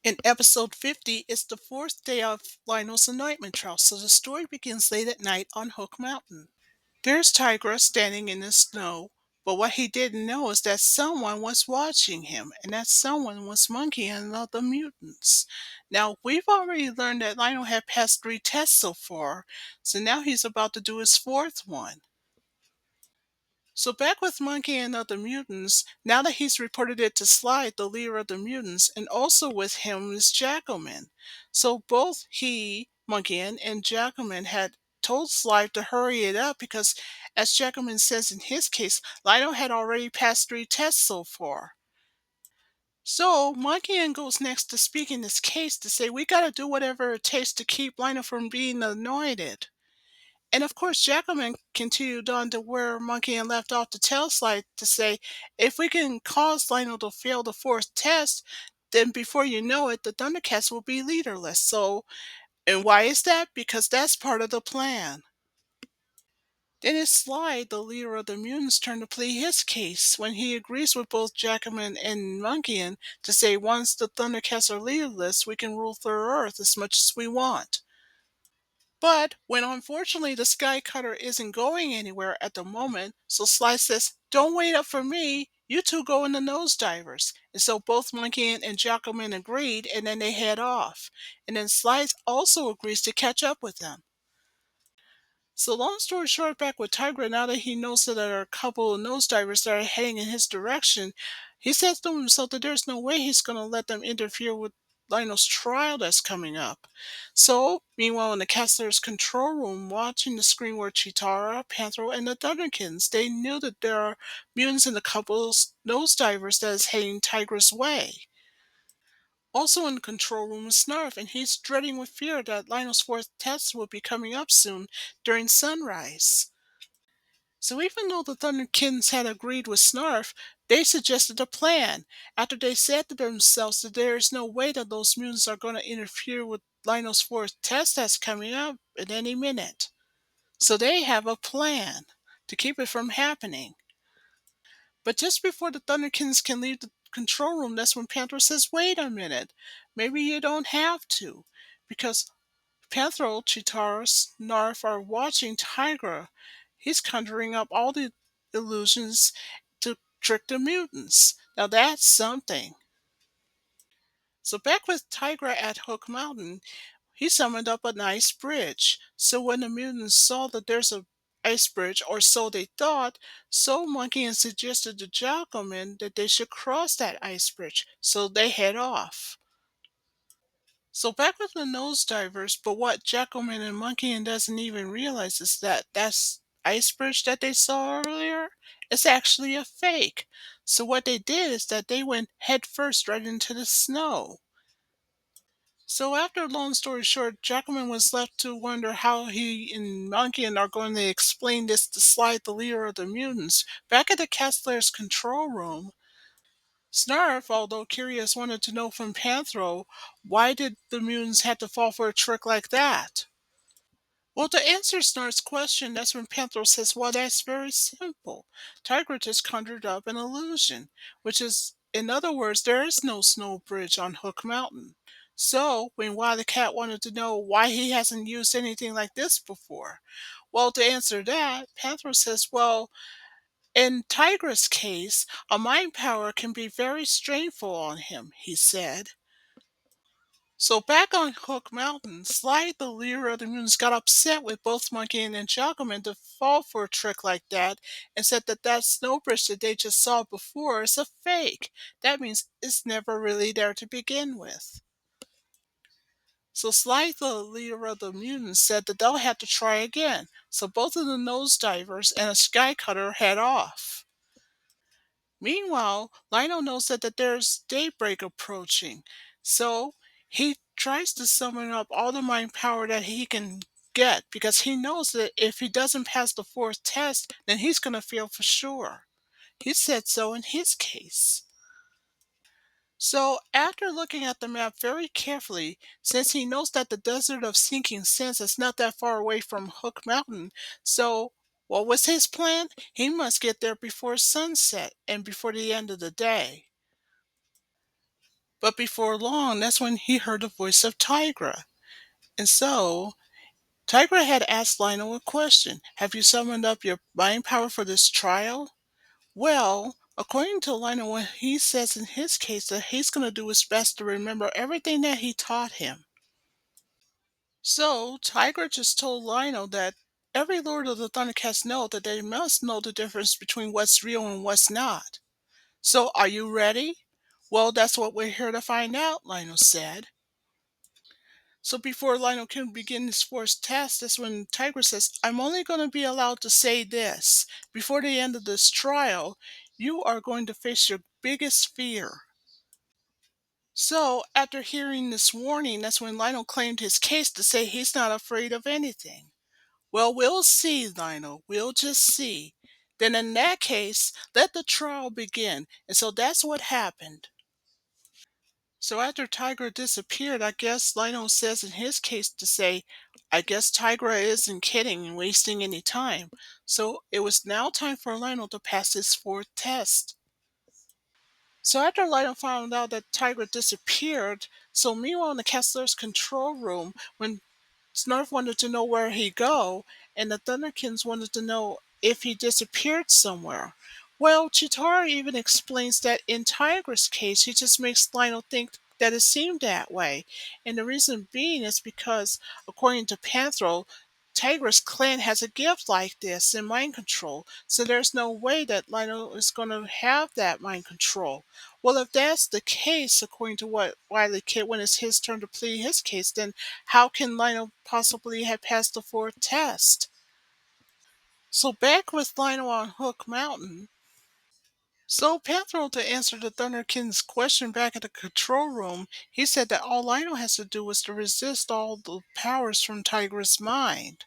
In episode 50, it's the fourth day of Lionel's anointment trial, so the story begins late at night on Hook Mountain. There's Tygra standing in the snow, but what he didn't know is that someone was watching him, and that someone was Monkey and the other mutants. Now, we've already learned that Lionel had passed 3 tests so far, so now he's about to do his fourth one. So back with Monkey and other mutants, now that he's reported it to Slide, the leader of the mutants, and also with him is Jackalman. So both he, Monkey and Jackalman had told Slide to hurry it up because, as Jackalman says in his case, Lionel had already passed 3 tests so far. So Monkey goes next to speak in his case to say we gotta do whatever it takes to keep Lionel from being anointed. And of course, Jackalman continued on to where Monkey left off to tell Slide to say, if we can cause Lionel to fail the 4th test, then before you know it, the Thundercats will be leaderless. So, and why is that? Because that's part of the plan. Then it's Slide, the leader of the mutants, turn to plead his case when he agrees with both Jackalman and Monkey to say once the Thundercats are leaderless, we can rule through Earth as much as we want. But when unfortunately the Sky Cutter isn't going anywhere at the moment, so Sly says, don't wait up for me. You two go in the nosedivers. And so both Monkey and Jackalman agreed, and then they head off. And then Sly also agrees to catch up with them. So long story short, back with Tygra, now that he knows that there are a couple of nosedivers that are heading in his direction, he says to himself that there's no way he's going to let them interfere with Lionel's trial that's coming up. So, meanwhile, in the Kessler's control room, watching the screen were Chitara, Panthro, and the Thunderkins, they knew that there are mutants in a couple of nosedivers that is heading Tygra's way. Also in the control room is Snarf, and he's dreading with fear that Lionel's 4th test will be coming up soon during sunrise. So even though the Thunderkins had agreed with Snarf, they suggested a plan after they said to themselves that there is no way that those mutants are going to interfere with Lionel's 4th test that's coming up at any minute. So they have a plan to keep it from happening. But just before the Thunderkins can leave the control room, that's when Panther says, wait a minute, maybe you don't have to. Because Panthro, Chitara, Snarf are watching Tygra. He's conjuring up all the illusions to trick the mutants. Now that's something. So back with Tygra at Hook Mountain, he summoned up an ice bridge. So when the mutants saw that there's a ice bridge, or so they thought, so Monkey suggested to Jackalman that they should cross that ice bridge. So they head off. So back with the nose divers, but what Jackalman and Monkey doesn't even realize is that that's ice bridge that they saw earlier. It's actually a fake. So what they did is that they went head first right into the snow. So after long story short, Jackalman was left to wonder how he and Monkey are going to explain this to Slide, the leader of the mutants. Back at the Kessler's control room, Snarf, although curious, wanted to know from Panthro, why did the mutants have to fall for a trick like that? Well, to answer Snarf's question, that's when Panthro says, well, that's very simple. Tygra just conjured up an illusion, which is, in other words, there is no snow bridge on Hook Mountain. So, when Cat wanted to know why he hasn't used anything like this before, well, to answer that, Panthro says, well, in Tygra's case, a mind power can be very strainful on him, he said. So back on Hook Mountain, Slide, the leader of the mutants, got upset with both Monkey and Jackalman to fall for a trick like that and said that that snow bridge that they just saw before is a fake. That means it's never really there to begin with. So Slide, the leader of the mutants, said that they'll have to try again. So both of the nosedivers and a sky cutter head off. Meanwhile, Lionel knows that there's daybreak approaching, so he tries to summon up all the mind power that he can get because he knows that if he doesn't pass the 4th test, then he's going to fail for sure. He said so in his case. So, after looking at the map very carefully, since he knows that the Desert of Sinking Sands is not that far away from Hook Mountain, so what was his plan? He must get there before sunset and before the end of the day. But before long, that's when he heard the voice of Tygra. And so, Tygra had asked Lionel a question. Have you summoned up your mind power for this trial? Well, according to Lionel, what he says in his case that he's going to do his best to remember everything that he taught him. So, Tiger just told Lionel that every Lord of the Thundercats know that they must know the difference between what's real and what's not. So, are you ready? Well, that's what we're here to find out, Lionel said. So before Lionel can begin his first test, that's when Tiger says, I'm only going to be allowed to say this. Before the end of this trial, you are going to face your biggest fear. So, after hearing this warning, that's when Lionel claimed his case to say he's not afraid of anything. Well, we'll see, Lionel. We'll just see. Then, in that case, let the trial begin. And so that's what happened. So, after Tygra disappeared, I guess Lionel says in his case to say, I guess Tygra isn't kidding and wasting any time. So, it was now time for Lionel to pass his fourth test. So after Lionel found out that Tygra disappeared, so meanwhile in the Kessler's control room, when Snarf wanted to know where he go, and the Thunderkins wanted to know if he disappeared somewhere. Well, Chitara even explains that in Tiger's case, he just makes Lionel think that it seemed that way. And the reason being is because, according to Panthro, Tiger's clan has a gift like this in mind control, so there's no way that Lionel is going to have that mind control. Well, if that's the case, according to what Wiley Kid, when it's his turn to plead his case, then how can Lionel possibly have passed the fourth test? So back with Lionel on Hook Mountain. So Panthro, to answer the Thunderkind's question back at the control room, he said that all Lionel has to do is to resist all the powers from Tiger's mind.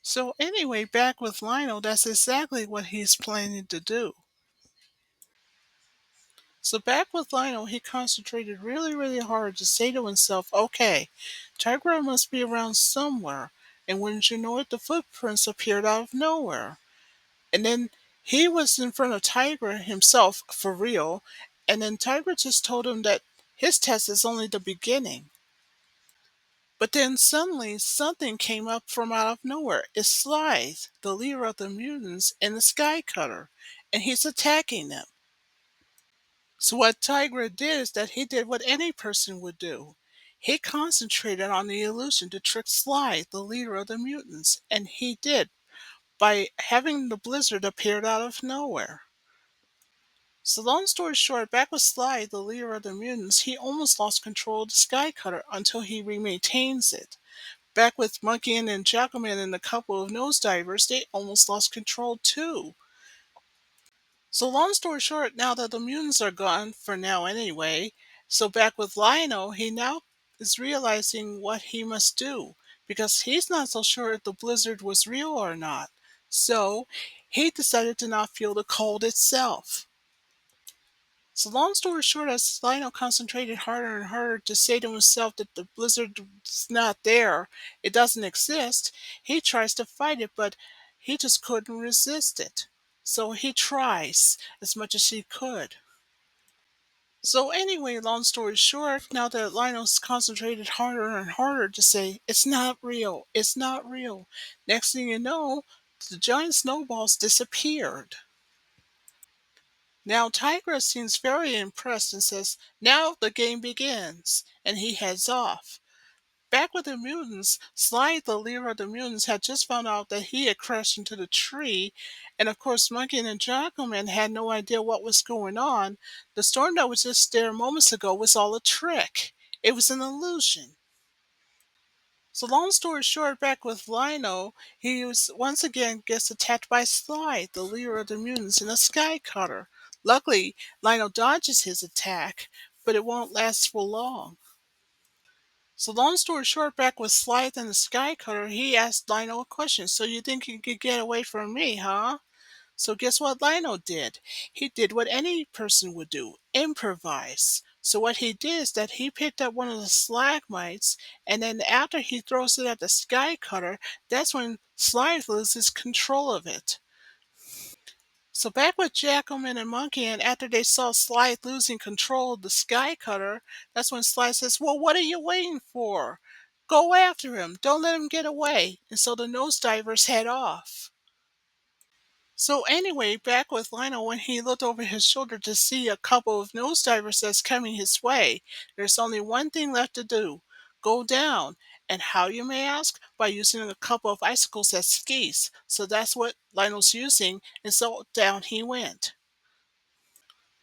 So anyway, back with Lionel, that's exactly what he's planning to do. So back with Lionel, he concentrated really, really hard to say to himself, okay, Tygra must be around somewhere. And wouldn't you know it, the footprints appeared out of nowhere. And then he was in front of Tygra himself, for real. And then Tygra just told him that his test is only the beginning. But then suddenly something came up from out of nowhere. It's Slythe, the leader of the mutants, and the Sky Cutter. And he's attacking them. So what Tigra did is that he did what any person would do. He concentrated on the illusion to trick Sly, the leader of the mutants, and he did by having the blizzard appeared out of nowhere. So long story short, back with Sly, the leader of the mutants, he almost lost control of the Sky Cutter until he maintains it. Back with Monkey and Jackalman and a couple of nosedivers, they almost lost control too. So long story short, now that the mutants are gone, for now anyway, so back with Lionel, he now is realizing what he must do, because he's not so sure if the blizzard was real or not. So he decided to not feel the cold itself. So long story short, as Lionel concentrated harder and harder to say to himself that the blizzard's not there, it doesn't exist, he tries to fight it, but he just couldn't resist it. So he tries as much as he could. So anyway, long story short, now that Lionel's concentrated harder and harder to say, it's not real, it's not real. Next thing you know, the giant snowballs disappeared. Now Tigra seems very impressed and says, now the game begins, and he heads off. Back with the mutants, Sly, the leader of the mutants, had just found out that he had crashed into the tree, and of course Monkey and Jackalman had no idea what was going on. The storm that was just there moments ago was all a trick. It was an illusion. So long story short, back with Lino, he was once again gets attacked by Sly, the leader of the mutants, in a sky cutter. Luckily, Lino dodges his attack, but it won't last for long. So long story short, back with Slythe and the Sky Cutter, he asked Lino a question. So you think you could get away from me, huh? So guess what Lino did? He did what any person would do, improvise. So what he did is that he picked up one of the stalagmites, and then after he throws it at the Sky Cutter, that's when Slythe loses control of it. So back with Jackalman and Monkey, and after they saw Sly losing control of the Sky Cutter, that's when Sly says, "Well, what are you waiting for? Go after him. Don't let him get away." And so the nosedivers head off. So anyway, back with Lionel, when he looked over his shoulder to see a couple of nosedivers that's coming his way, there's only one thing left to do: go down. And how, you may ask? By using a couple of icicles as skis. So that's what Lionel's using, and so down he went.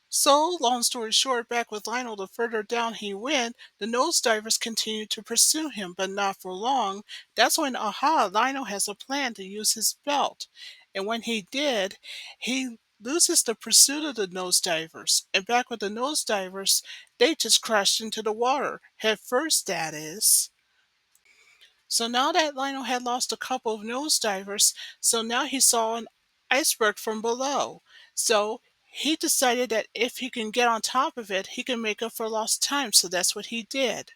So, long story short, back with Lionel, the further down he went, the nosedivers continued to pursue him, but not for long. That's when, aha, Lionel has a plan to use his belt. And when he did, he loses the pursuit of the nosedivers. And back with the nosedivers, they just crashed into the water, head first, that is. So now that Lionel had lost a couple of nosedivers, so now he saw an iceberg from below. So he decided that if he can get on top of it, he can make up for lost time. So that's what he did.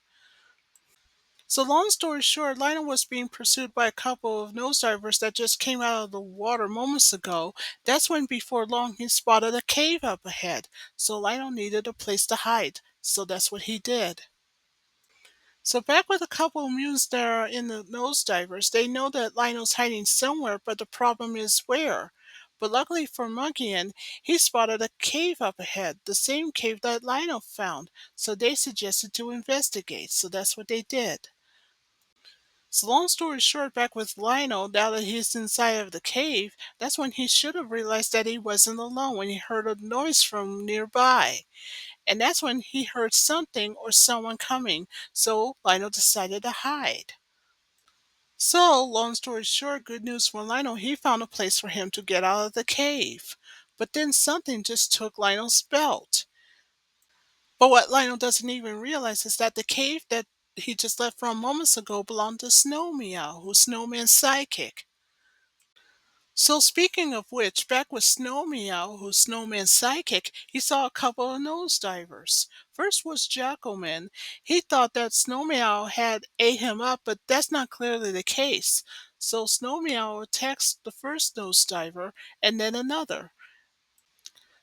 So long story short, Lionel was being pursued by a couple of nosedivers that just came out of the water moments ago. That's when before long he spotted a cave up ahead. So Lionel needed a place to hide. So that's what he did. So back with a couple of mutants that are in the nosedivers, they know that Lionel's hiding somewhere, but the problem is where. But luckily for Monkey, he spotted a cave up ahead, the same cave that Lionel found. So they suggested to investigate. So that's what they did. So long story short, back with Lionel, now that he's inside of the cave, that's when he should have realized that he wasn't alone when he heard a noise from nearby. And that's when he heard something or someone coming, so Lionel decided to hide. So, long story short, good news for Lionel, he found a place for him to get out of the cave. But then something just took Lionel's belt. But what Lionel doesn't even realize is that the cave that he just left from moments ago belonged to Snow Meow, who's Snowman's sidekick. So speaking of which, back with Snow Meow, who's Snowman's psychic, he saw a couple of nosedivers. First was Jackalman. He thought that Snow Meow had ate him up, but that's not clearly the case. So Snow Meow attacks the first nosediver and then another.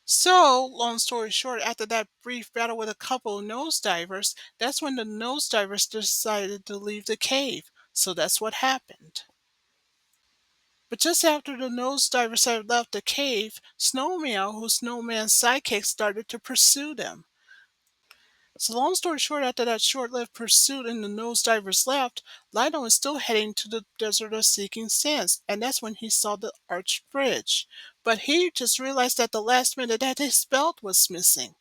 So, long story short, after that brief battle with a couple of nosedivers, that's when the nosedivers decided to leave the cave. So that's what happened. But just after the nosedivers had left the cave, Snow Meow, who's Snowman's sidekick, started to pursue them. So long story short, after that short-lived pursuit and the nosedivers left, Lionel was still heading to the desert of Seeking Sands, and that's when he saw the arched bridge. But he just realized at the last minute that his belt was missing.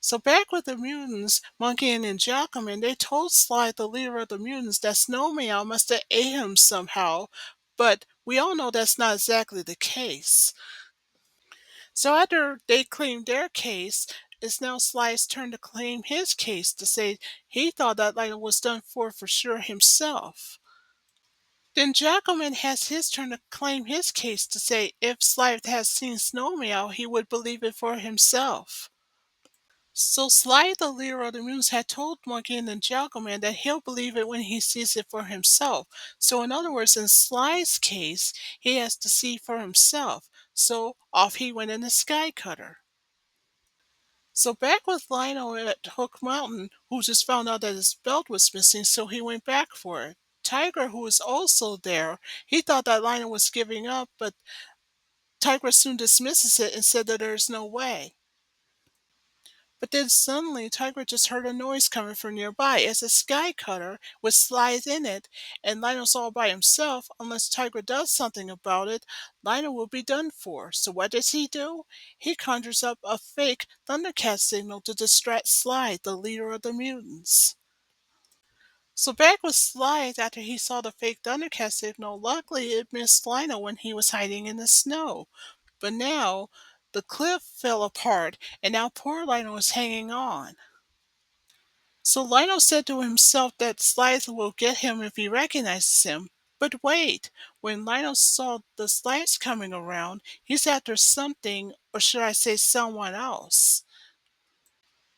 So back with the mutants, Monkey and Jackalman, they told Sly, the leader of the mutants, that Snow Meow must have ate him somehow, but we all know that's not exactly the case. So after they claimed their case, it's now Sly's turn to claim his case to say he thought that Lionel was done for sure himself. Then Jackalman has his turn to claim his case to say if Sly had seen Snow Meow, he would believe it for himself. So Sly, the leader of the mutants, had told Monkey and the Jaggalman that he'll believe it when he sees it for himself. So in other words, in Sly's case, he has to see for himself. So off he went in the Sky Cutter. So back with Lionel at Hook Mountain, who just found out that his belt was missing, so he went back for it. Tygra, who was also there, he thought that Lionel was giving up, but Tygra soon dismisses it and said that there's no way. But then suddenly Tiger just heard a noise coming from nearby as a sky cutter with slides in it, and Lionel's all by himself. Unless Tiger does something about it, Lionel will be done for. So what does he do? He conjures up a fake Thundercat signal to distract Slide, the leader of the mutants. So back with Slide, after he saw the fake Thundercat signal, luckily it missed Lionel when he was hiding in the snow. But now the cliff fell apart, and now poor Lionel is hanging on. So Lionel said to himself that Slides will get him if he recognizes him. But wait, when Lionel saw the Slides coming around, he's after something, or should I say someone else.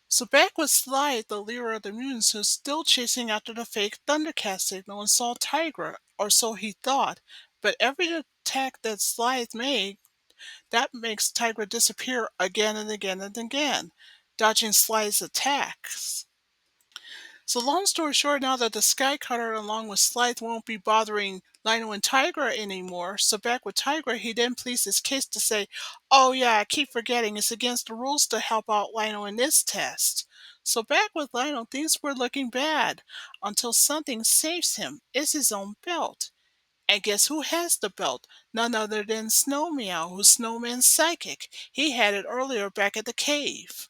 So back with Slide, the leader of the mutants, who's still chasing after the fake Thundercat signal and saw Tygra, or so he thought. But every attack that Slide made, That makes Tygra disappear again and again and again, dodging Sly's attacks. So long story short, now that the Sky Cutter along with Slythe won't be bothering Lino and Tygra anymore, so back with Tygra, he then pleads his case to say, oh yeah, I keep forgetting it's against the rules to help out Lino in this test. So back with Lino, things were looking bad until something saves him. It's his own belt. And guess who has the belt? None other than Snow Meow, who's Snowman's psychic. He had it earlier back at the cave.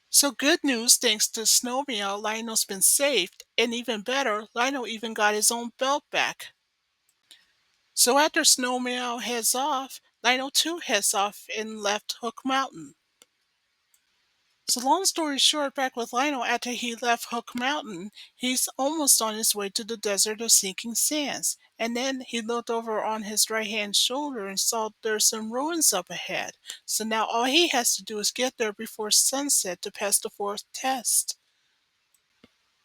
So good news, thanks to Snow Meow, Lionel's been saved, and even better, Lionel even got his own belt back. So after Snow Meow heads off, Lionel too heads off and left Hook Mountain. So long story short, back with Lionel after he left Hook Mountain, he's almost on his way to the desert of sinking sands. And then he looked over on his right hand shoulder and saw there's some ruins up ahead. So now all he has to do is get there before sunset to pass the fourth test.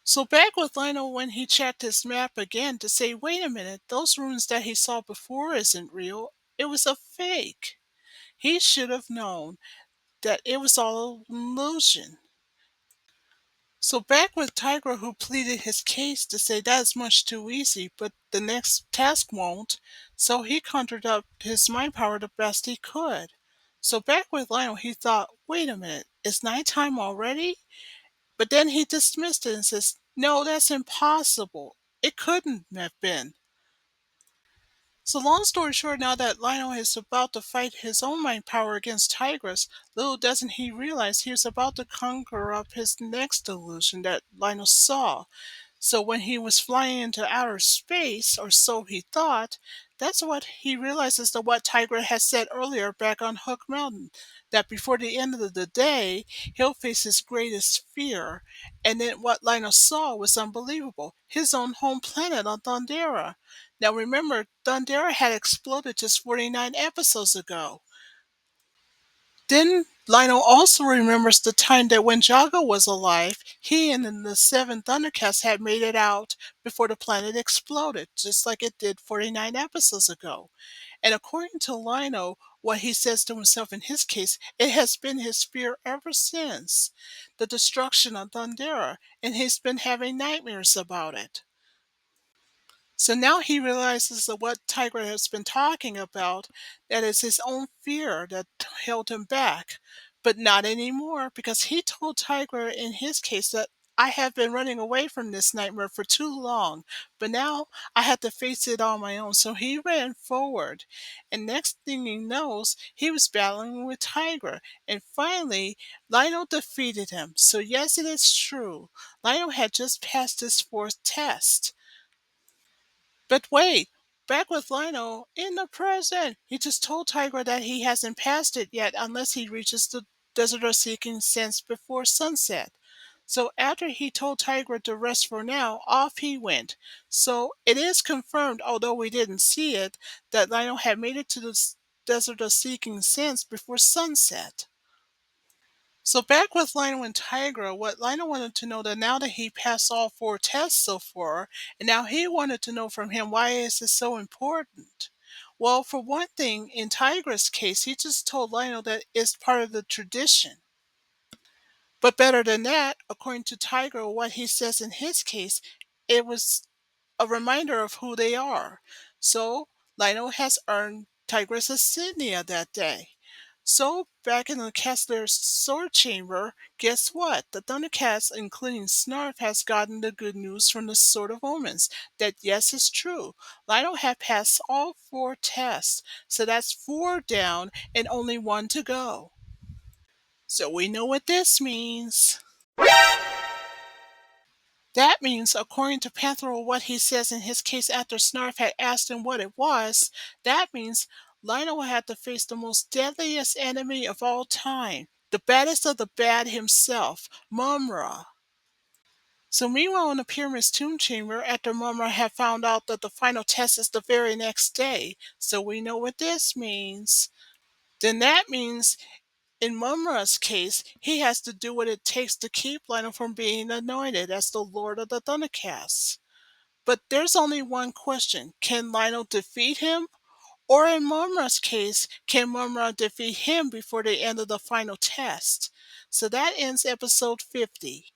So back with Lionel when he checked his map again to say, wait a minute, those ruins that he saw before isn't real. It was a fake. He should have known that it was all an illusion. So back with Tygra who pleaded his case to say that's much too easy, but the next task won't, so he conjured up his mind power the best he could. So back with Lionel he thought, wait a minute, it's nighttime already? But then he dismissed it and says, no, that's impossible. It couldn't have been. So long story short, now that Lionel is about to fight his own mind power against Tigress, little doesn't he realize he was about to conjure up his next illusion that Lionel saw. So when he was flying into outer space, or so he thought, that's what he realizes that what Tygra had said earlier back on Hook Mountain, that before the end of the day, he'll face his greatest fear. And then what Lionel saw was unbelievable. His own home planet on Thundera. Now remember, Thundera had exploded just 49 episodes ago. Then Lionel also remembers the time that when Jaga was alive, he and then the seven Thundercats had made it out before the planet exploded, just like it did 49 episodes ago. And according to Lionel, what he says to himself in his case, it has been his fear ever since the destruction of Thundera, and he's been having nightmares about it. So now he realizes that what Tiger has been talking about, that is his own fear that held him back. But not anymore, because he told Tiger in his case that I have been running away from this nightmare for too long, but now I have to face it on my own. So he ran forward, and next thing he knows, he was battling with Tiger, and finally, Lionel defeated him. So yes, it is true. Lionel had just passed his fourth test. But wait, back with Lionel in the present. He just told Tygra that he hasn't passed it yet unless he reaches the Desert of Seeking Sense before sunset. So after he told Tygra to rest for now, off he went. So it is confirmed, although we didn't see it, that Lionel had made it to the Desert of Seeking Sense before sunset. So back with Lionel and Tygra, what Lionel wanted to know that now that he passed all four tests so far, and now he wanted to know from him why is this so important. Well, for one thing, in Tygra's case, he just told Lionel that it's part of the tradition. But better than that, according to Tygra, what he says in his case, it was a reminder of who they are. So Lionel has earned Tigress insignia that day. So back in the Kessler's sword chamber, guess what? The Thundercats, including Snarf, has gotten the good news from the Sword of Omens that yes, it's true. Lionel had passed all four tests, so that's four down and only one to go. So we know what this means. That means, according to Panther, what he says in his case after Snarf had asked him what it was, that means Lionel will have to face the most deadliest enemy of all time, the baddest of the bad himself, Mumra. So meanwhile in the Pyramid's tomb chamber, after Mumra had found out that the final test is the very next day, so we know what this means. Then that means in Mumra's case, he has to do what it takes to keep Lionel from being anointed as the Lord of the Thundercats. But there's only one question. Can Lionel defeat him? Or in Murmur's case, can Murmur defeat him before the end of the final test? So that ends episode 50.